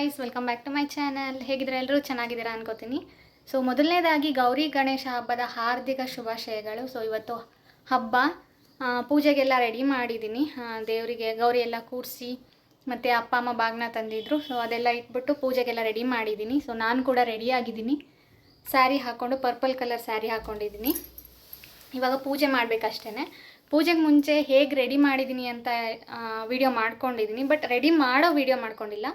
Guys, welcome back to my channel. ಹೇಗಿದ್ರೆ ಎಲ್ಲರೂ ಚೆನ್ನಾಗಿದ್ದೀರಾ ಅನ್ಕೋತೀನಿ. ಸೊ ಮೊದಲನೇದಾಗಿ ಗೌರಿ ಗಣೇಶ ಹಬ್ಬದ ಹಾರ್ದಿಕ ಶುಭಾಶಯಗಳು. ಸೊ ಇವತ್ತು ಹಬ್ಬ, ಪೂಜೆಗೆಲ್ಲ ರೆಡಿ ಮಾಡಿದ್ದೀನಿ. ದೇವರಿಗೆ ಗೌರಿ ಎಲ್ಲ ಕೂರಿಸಿ ಮತ್ತು ಅಪ್ಪ ಅಮ್ಮ ಬಾಗ್ನ ತಂದಿದ್ರು. ಸೊ ಅದೆಲ್ಲ ಇಟ್ಬಿಟ್ಟು ಪೂಜೆಗೆಲ್ಲ ರೆಡಿ ಮಾಡಿದ್ದೀನಿ. ಸೊ ನಾನು ಕೂಡ ರೆಡಿ ಆಗಿದ್ದೀನಿ. ಸ್ಯಾರಿ ಹಾಕ್ಕೊಂಡು ಪರ್ಪಲ್ ಕಲರ್ ಸ್ಯಾರಿ ಹಾಕ್ಕೊಂಡಿದ್ದೀನಿ. ಇವಾಗ ಪೂಜೆ ಮಾಡಬೇಕಷ್ಟೇ. ಪೂಜೆಗೆ ಮುಂಚೆ ಹೇಗೆ ರೆಡಿ ಮಾಡಿದ್ದೀನಿ ಅಂತ ವಿಡಿಯೋ ಮಾಡ್ಕೊಂಡಿದ್ದೀನಿ. ಬಟ್ ರೆಡಿ ಮಾಡೋ ವಿಡಿಯೋ ಮಾಡ್ಕೊಂಡಿಲ್ಲ.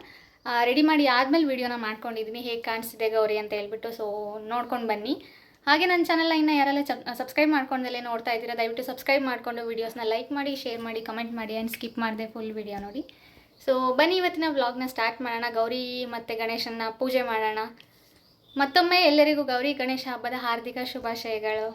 ರೆಡಿ ಮಾಡಿ ಆದಮೇಲೆ ವಿಡಿಯೋನ ಮಾಡ್ಕೊಂಡಿದ್ದೀನಿ, ಹೇಗೆ ಕಾಣಿಸ್ತಿದೆ ಗೌರಿ ಅಂತ ಹೇಳ್ಬಿಟ್ಟು. ಸೊ ನೋಡ್ಕೊಂಡು ಬನ್ನಿ. ಹಾಗೆ ನನ್ನ ಚಾನಲ್ನ ಇನ್ನೂ ಯಾರೆಲ್ಲ ಸಬ್ಸ್ಕ್ರೈಬ್ ಮಾಡ್ಕೊಂಡಲ್ಲೇ ನೋಡ್ತಾ ಇದ್ದೀರಾ, ದಯವಿಟ್ಟು ಸಬ್ಸ್ಕ್ರೈಬ್ ಮಾಡಿಕೊಂಡು ವೀಡಿಯೋಸ್ನ ಲೈಕ್ ಮಾಡಿ, ಶೇರ್ ಮಾಡಿ, ಕಮೆಂಟ್ ಮಾಡಿ ಆ್ಯಂಡ್ ಸ್ಕಿಪ್ ಮಾಡಿದೆ ಫುಲ್ ವಿಡಿಯೋ ನೋಡಿ. ಸೊ ಬನ್ನಿ ಇವತ್ತಿನ ವ್ಲಾಗ್ನ ಸ್ಟಾರ್ಟ್ ಮಾಡೋಣ. ಗೌರಿ ಮತ್ತು ಗಣೇಶನ ಪೂಜೆ ಮಾಡೋಣ. ಮತ್ತೊಮ್ಮೆ ಎಲ್ಲರಿಗೂ ಗೌರಿ ಗಣೇಶ ಹಬ್ಬದ ಹಾರ್ದಿಕ ಶುಭಾಶಯಗಳು.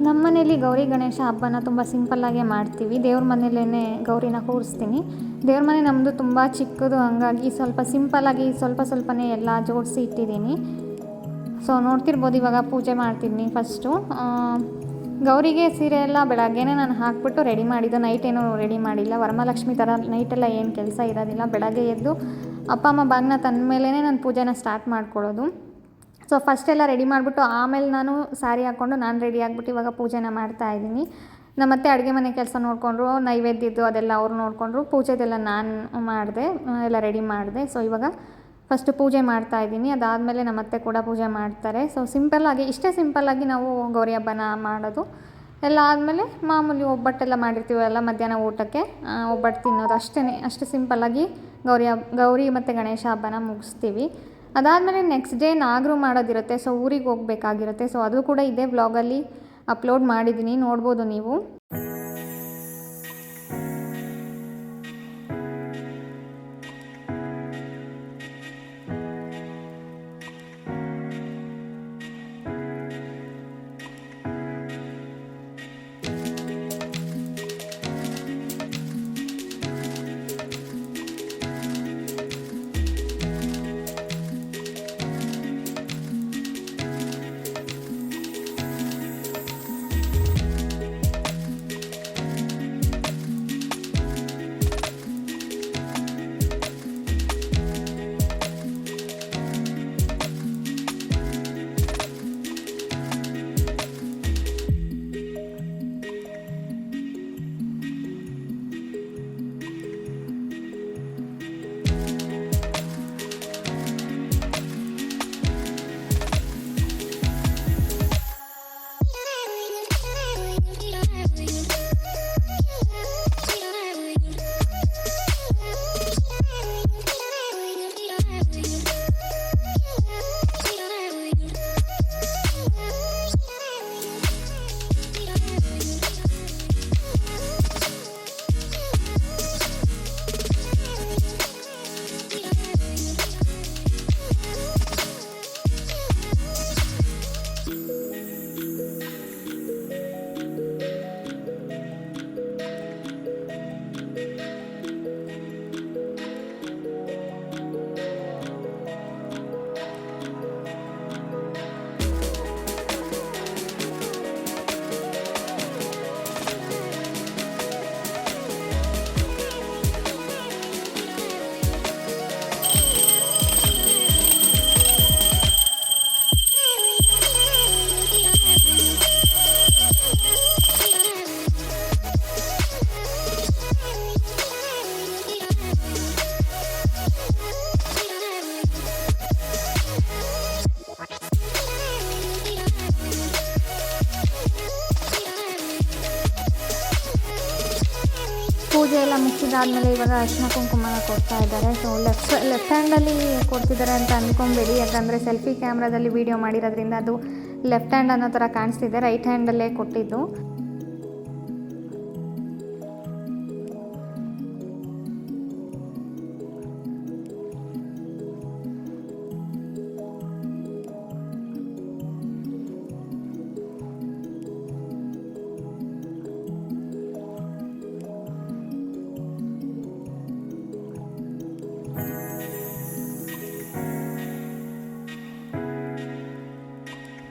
ನಮ್ಮ ಮನೇಲಿ ಗೌರಿ ಗಣೇಶ ಹಬ್ಬನ ತುಂಬ ಸಿಂಪಲ್ಲಾಗೇ ಮಾಡ್ತೀವಿ. ದೇವ್ರ ಮನೇಲೇ ಗೌರಿನ ಕೂರಿಸ್ತೀನಿ. ದೇವ್ರ ಮನೆ ನಮ್ಮದು ತುಂಬ ಚಿಕ್ಕದು, ಹಂಗಾಗಿ ಸ್ವಲ್ಪ ಸಿಂಪಲ್ಲಾಗಿ ಸ್ವಲ್ಪನೇ ಎಲ್ಲ ಜೋಡಿಸಿ ಇಟ್ಟಿದ್ದೀನಿ. ಸೊ ನೋಡ್ತಿರ್ಬೋದು, ಇವಾಗ ಪೂಜೆ ಮಾಡ್ತೀನಿ. ಫಸ್ಟು ಗೌರಿಗೆ ಸೀರೆ ಎಲ್ಲ ಬೆಳಗ್ಗೆನೇ ನಾನು ಹಾಕ್ಬಿಟ್ಟು ರೆಡಿ ಮಾಡಿದ್ದು. ನೈಟ್ ಏನೂ ರೆಡಿ ಮಾಡಿಲ್ಲ. ವರಮಹಾಲಕ್ಷ್ಮಿ ಥರ ನೈಟೆಲ್ಲ ಏನು ಕೆಲಸ ಇರೋದಿಲ್ಲ. ಬೆಳಗ್ಗೆ ಎದ್ದು ಅಪ್ಪ ಅಮ್ಮ ಬಾಗ್ನ ತಂದ ಮೇಲೇ ನಾನು ಪೂಜೆನ ಸ್ಟಾರ್ಟ್ ಮಾಡ್ಕೊಳ್ಳೋದು. ಸೊ ಫಸ್ಟೆಲ್ಲ ರೆಡಿ ಮಾಡಿಬಿಟ್ಟು ಆಮೇಲೆ ನಾನು ಸ್ಯಾರಿ ಹಾಕ್ಕೊಂಡು ನಾನು ರೆಡಿ ಆಗಿಬಿಟ್ಟು ಇವಾಗ ಪೂಜೆನ ಮಾಡ್ತಾಯಿದ್ದೀನಿ. ನಮ್ಮತ್ತೆ ಅಡುಗೆ ಮನೆ ಕೆಲಸ ನೋಡಿಕೊಂಡ್ರು, ನೈವೇದ್ಯದ್ದು ಅದೆಲ್ಲ ಅವ್ರು ನೋಡಿಕೊಂಡ್ರು. ಪೂಜೆದೆಲ್ಲ ನಾನು ಮಾಡಿದೆ, ಎಲ್ಲ ರೆಡಿ ಮಾಡಿದೆ. ಸೊ ಇವಾಗ ಫಸ್ಟು ಪೂಜೆ ಮಾಡ್ತಾಯಿದ್ದೀನಿ. ಅದಾದಮೇಲೆ ನಮ್ಮತ್ತೆ ಕೂಡ ಪೂಜೆ ಮಾಡ್ತಾರೆ. ಸೊ ಸಿಂಪಲ್ಲಾಗಿ, ಇಷ್ಟೇ ಸಿಂಪಲ್ಲಾಗಿ ನಾವು ಗೌರಿ ಹಬ್ಬನ ಮಾಡೋದು. ಎಲ್ಲ ಆದಮೇಲೆ ಮಾಮೂಲಿ ಒಬ್ಬಟ್ಟೆಲ್ಲ ಮಾಡಿರ್ತೀವಿ, ಎಲ್ಲ ಮಧ್ಯಾಹ್ನ ಊಟಕ್ಕೆ ಒಬ್ಬಟ್ಟು ತಿನ್ನೋದು, ಅಷ್ಟು ಸಿಂಪಲ್ಲಾಗಿ ಗೌರಿ ಮತ್ತು ಗಣೇಶ ಹಬ್ಬನ ಮುಗಿಸ್ತೀವಿ. ಅದಾದಮೇಲೆ ನೆಕ್ಸ್ಟ್ ಡೇ ನಾಗರು ಮಾಡೋದಿರುತ್ತೆ. ಸೊ ಊರಿಗೆ ಹೋಗಬೇಕಾಗಿರುತ್ತೆ. ಸೊ ಅದು ಕೂಡ ಇದೇ ವ್ಲಾಗಲ್ಲಿ ಅಪ್ಲೋಡ್ ಮಾಡಿದ್ದೀನಿ, ನೋಡ್ಬೋದು ನೀವು. ಪೂಜೆ ಎಲ್ಲ ಮುಗಿಸಿದಾದ್ಮೇಲೆ ಇವಾಗ ಅರಿಶಿನ ಕುಂಕುಮನ ಕೊಡ್ತಾ ಇದ್ದಾರೆ. ಸೊ ಲೆಫ್ಟ್ ಹ್ಯಾಂಡಲ್ಲಿ ಕೊಡ್ತಿದ್ದಾರೆ ಅಂತ ಅಂದ್ಕೊಂಬೇಡಿ, ಯಾಕಂದರೆ ಸೆಲ್ಫಿ ಕ್ಯಾಮ್ರಾದಲ್ಲಿ ವೀಡಿಯೋ ಮಾಡಿರೋದ್ರಿಂದ ಅದು ಲೆಫ್ಟ್ ಹ್ಯಾಂಡ್ ಅನ್ನೋ ಥರ ಕಾಣಿಸ್ತಿದೆ. ರೈಟ್ ಹ್ಯಾಂಡಲ್ಲೇ ಕೊಟ್ಟಿದ್ದು.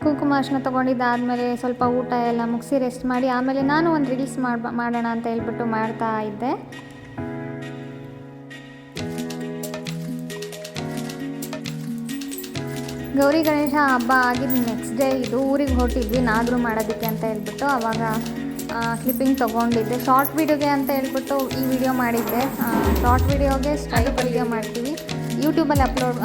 ಕುಂಕುಮಾರ್ಶನ ತೊಗೊಂಡಿದ್ದಾದಮೇಲೆ ಸ್ವಲ್ಪ ಊಟ ಎಲ್ಲ ಮುಗಿಸಿ ರೆಸ್ಟ್ ಮಾಡಿ ಆಮೇಲೆ ನಾನು ಒಂದು ರೀಲ್ಸ್ ಮಾಡೋಣ ಅಂತ ಹೇಳ್ಬಿಟ್ಟು ಮಾಡ್ತಾ ಇದ್ದೆ. ಗೌರಿ ಗಣೇಶ ಹಬ್ಬ ಆಗಿದ್ದು ನೆಕ್ಸ್ಟ್ ಡೇ ಇದು ಊರಿಗೆ ಹೊರಟಿದ್ವಿ ನಾದರೂ ಮಾಡೋದಕ್ಕೆ ಅಂತ ಹೇಳ್ಬಿಟ್ಟು. ಆವಾಗ ಕ್ಲಿಪ್ಪಿಂಗ್ ತೊಗೊಂಡಿದ್ದೆ ಶಾರ್ಟ್ ವೀಡಿಯೋಗೆ ಅಂತ ಹೇಳ್ಬಿಟ್ಟು ಈ ವಿಡಿಯೋ ಮಾಡಿದ್ದೆ. ಶಾರ್ಟ್ ವೀಡಿಯೋಗೆ ಸ್ಟ್ರೈಟ್ ವೀಡಿಯೋ ಮಾಡ್ತೀವಿ, ಯೂಟ್ಯೂಬಲ್ಲಿ ಅಪ್ಲೋಡ್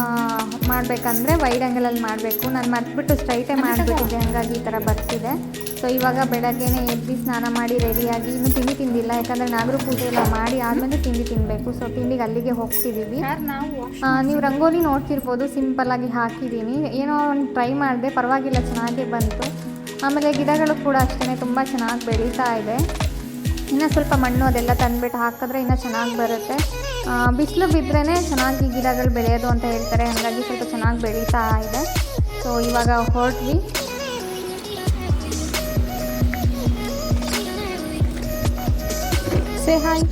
ಮಾಡಬೇಕಂದ್ರೆ ವೈಡ್ ಆ್ಯಂಗಲಲ್ಲಿ ಮಾಡಬೇಕು. ನಾನು ಮರ್ತ್ಬಿಟ್ಟು ಸ್ಟ್ರೈಟೇ ಮಾಡಿಬಿಟ್ಟಿದ್ದೆ, ಹಾಗಾಗಿ ಈ ಥರ ಬರ್ತಿದೆ. ಸೊ ಇವಾಗ ಬೆಳಗ್ಗೆನೇ ಎದ್ದು ಸ್ನಾನ ಮಾಡಿ ರೆಡಿಯಾಗಿ ಇನ್ನೂ ತಿಂದಿಲ್ಲ, ಯಾಕಂದರೆ ನಾಗರ ಪೂಜೆ ಎಲ್ಲ ಮಾಡಿ ಆದಮೇಲೆ ತಿನ್ನಬೇಕು. ಸೊ ತಿಂಡಿಗೆ ಅಲ್ಲಿಗೆ ಹೋಗ್ತಿದ್ದೀವಿ. ನೀವು ರಂಗೋಲಿ ನೋಡ್ತಿರ್ಬೋದು, ಸಿಂಪಲ್ಲಾಗಿ ಹಾಕಿದ್ದೀನಿ. ಏನೋ ಒಂದು ಟ್ರೈ ಮಾಡಿದೆ, ಪರವಾಗಿಲ್ಲ, ಚೆನ್ನಾಗೇ ಬಂತು. ಆಮೇಲೆ ಗಿಡಗಳು ಕೂಡ ಅಷ್ಟೇ ತುಂಬ ಚೆನ್ನಾಗಿ ಬೆಳೀತಾ ಇದೆ. ಇನ್ನೂ ಸ್ವಲ್ಪ ಮಣ್ಣು ಅದೆಲ್ಲ ತಂದುಬಿಟ್ಟು ಹಾಕಿದ್ರೆ ಇನ್ನೂ ಚೆನ್ನಾಗಿ ಬರುತ್ತೆ. ಬಿಸಿಲು ಬಿದ್ರೇ ಚೆನ್ನಾಗಿ ಗಿಡಗಳು ಬೆಳೆಯೋದು ಅಂತ ಹೇಳ್ತಾರೆ, ಹಾಗಾಗಿ ಸ್ವಲ್ಪ ಚೆನ್ನಾಗಿ ಬೆಳೀತಾ ಇದೆ. ಸೊ ಇವಾಗ ಹೊರಟ್ವಿ. Say hi.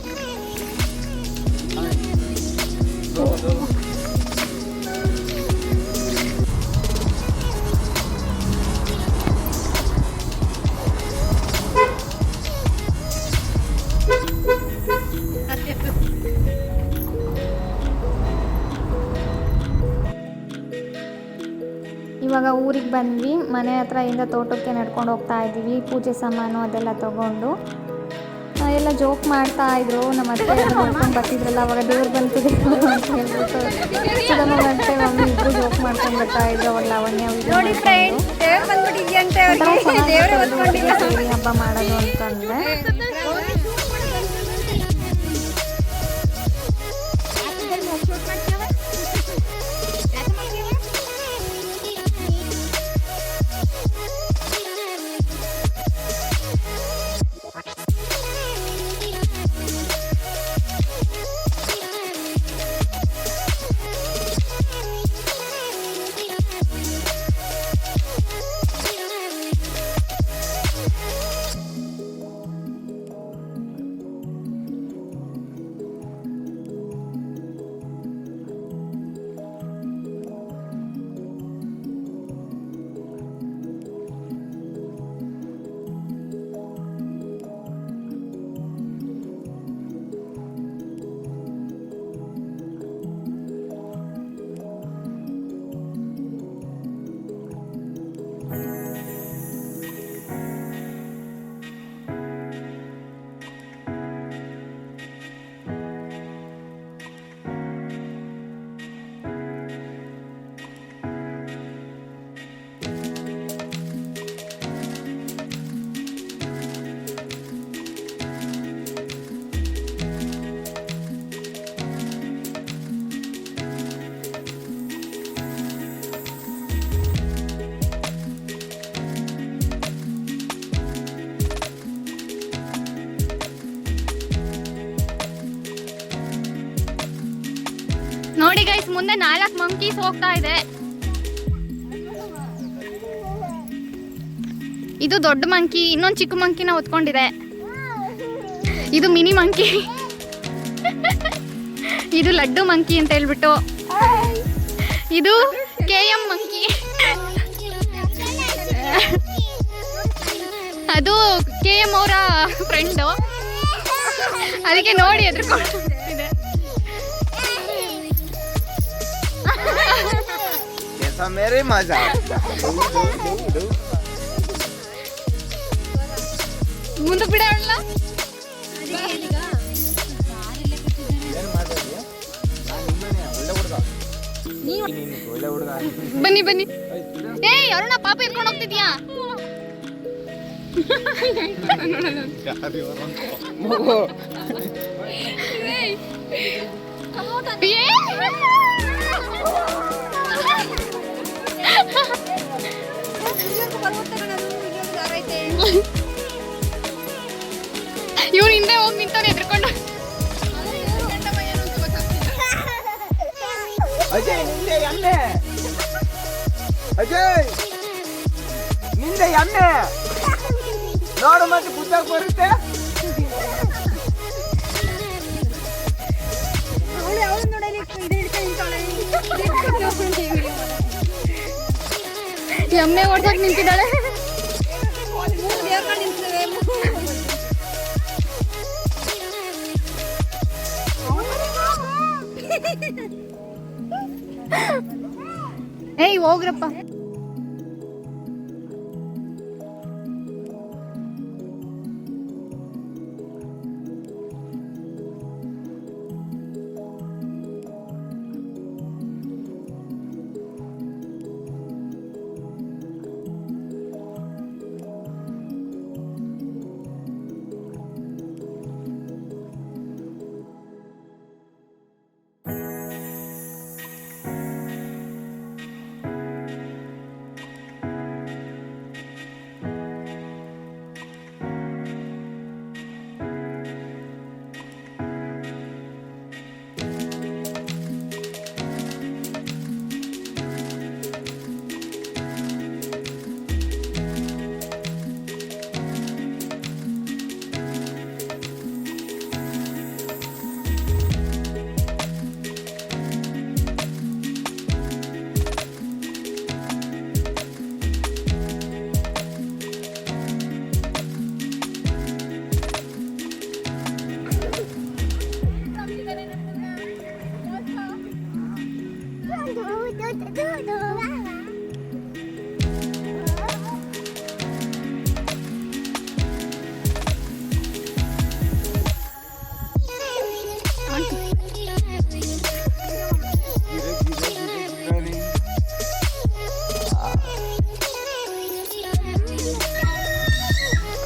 ಇವಾಗ ಊರಿಗೆ ಬಂದ್ವಿ. ಮನೆ ಹತ್ರದಿಂದ ತೋಟಕ್ಕೆ ನಡ್ಕೊಂಡು ಹೋಗ್ತಾ ಇದ್ದೀವಿ. ಪೂಜೆ ಸಾಮಾನು ಅದೆಲ್ಲ ತೊಗೊಂಡು ಎಲ್ಲ ಜೋಕ್ ಮಾಡ್ತಾ ಇದ್ರು. ನಮ್ಮ ಅತ್ತೆ ನೋಡ್ಕೊಂಡು ಬರ್ತಿದ್ರಲ್ಲ, ಅವಾಗ ದೇವ್ರು ಬಂತಿದೆ ಅಂತ ಹೇಳ್ಬಿಟ್ಟು ಸುಧಮ್ಮ ಮತ್ತೆ ಮಮ್ಮಿ ಇಬ್ಬರು ಜೋಕ್ ಮಾಡ್ಕೊಂಡು ಬರ್ತಾ ಇದ್ರು. ಅವಾಗ ಲಾವಣ್ಯ ಹಬ್ಬ ಮಾಡೋದು ಅಂತಂದ್ರೆ. ನೋಡಿ ಗೈಸ್, ಮುಂದೆ 4 ಮಂಕೀಸ್ ಹೋಗ್ತಾ ಇದೆ. ಇದು ದೊಡ್ಡ ಮಂಕಿ, ಇನ್ನೊಂದು ಚಿಕ್ಕ ಮಂಕಿನ ಹೊತ್ಕೊಂಡಿದೆ. ಇದು ಮಿನಿ ಮಂಕಿ, ಇದು ಲಡ್ಡು ಮಂಕಿ ಅಂತ ಹೇಳ್ಬಿಟ್ಟು. ಇದು KM ಮಂಕಿ, ಅದು KM ಅವರ ಫ್ರೆಂಡು, ಅದಕ್ಕೆ ನೋಡಿ ಎದ್ರುಕೊಂಡು ಇದೆ. मेरे मजा ಮುಂದೆ ಬಿಡಲ್ಲ. ಬನ್ನಿ ಬನ್ನಿ. ಏಯ್ ಅರುಣ, ಪಾಪ ಎತ್ಕೊಂಡು ಹೋಗ್ತಿದ್ಯಾ? ಇವ್ರು ಹಿಂದೆ ಹೋಗಿ ನಿಂತವ್ರು ಎದ್ರುಕೊಂಡು. ಅಜಯ್ ನಿಂದೆ ಎಮ್ಮೆ ಅಜಯ್ ನಿಂದೆ ಎಮ್ಮೆ ನೋಡು ಮತ್ತೆ ಪುಸ್ತಕ ಬರುತ್ತೆ ಎಮ್ಮೆ ಓಡ್ಸಕ್ ನಿಂತಿದ್ದಾಳೆ. ಏಯ್ ಹೋಗ್ರಪ್ಪ.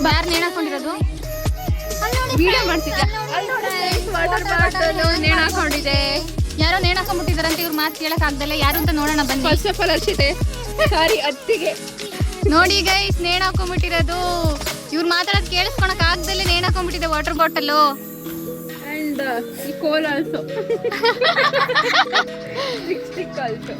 ಯಾರು ನೇಣು ಹಾಕೊಂಡಿರೋದು? ವಿಡಿಯೋ ಮಾಡ್ತಿದ್ಯಾ? ವಾಟರ್ ಬಾಟಲ್ ನೇಣು ಹಾಕೊಂಡಿದೆ. ಯಾರೋ ನೇಣು ಹಾಕೊಂಡ್ಬಿಟ್ಟಿದಾರಂತ ಇವ್ರ ಮಾತು ಕೇಳಕ್ ಆಗ್ದಲ್ಲ. ಯಾರು ಅಂತ ನೋಡೋಣ ಬನ್ನಿ. ಫಸ್ಟ್ ಆಫ್ ಆಲ್ ಅರ್ಷಿತೆ ಸಾರಿ ಅತ್ತಿಗೆ ನೋಡಿ ಗೈಸ್, ನೇಣು ಹಾಕೊಂಡ್ಬಿಟ್ಟಿರೋದು. ಇವ್ರು ಮಾತಾಡೋದು ಕೇಳಿಸ್ಕೊಳಕ್ ಆಗ್ದಲ್ಲೇ ನೇಣು ಹಾಕೊಂಡ್ಬಿಟ್ಟಿದೆ ವಾಟರ್ ಬಾಟಲ್. and ಈ ಕೋಲ್ ಆಲ್ಸೋ ಸ್ಟಿಕ್ ಆಲ್ಸೋ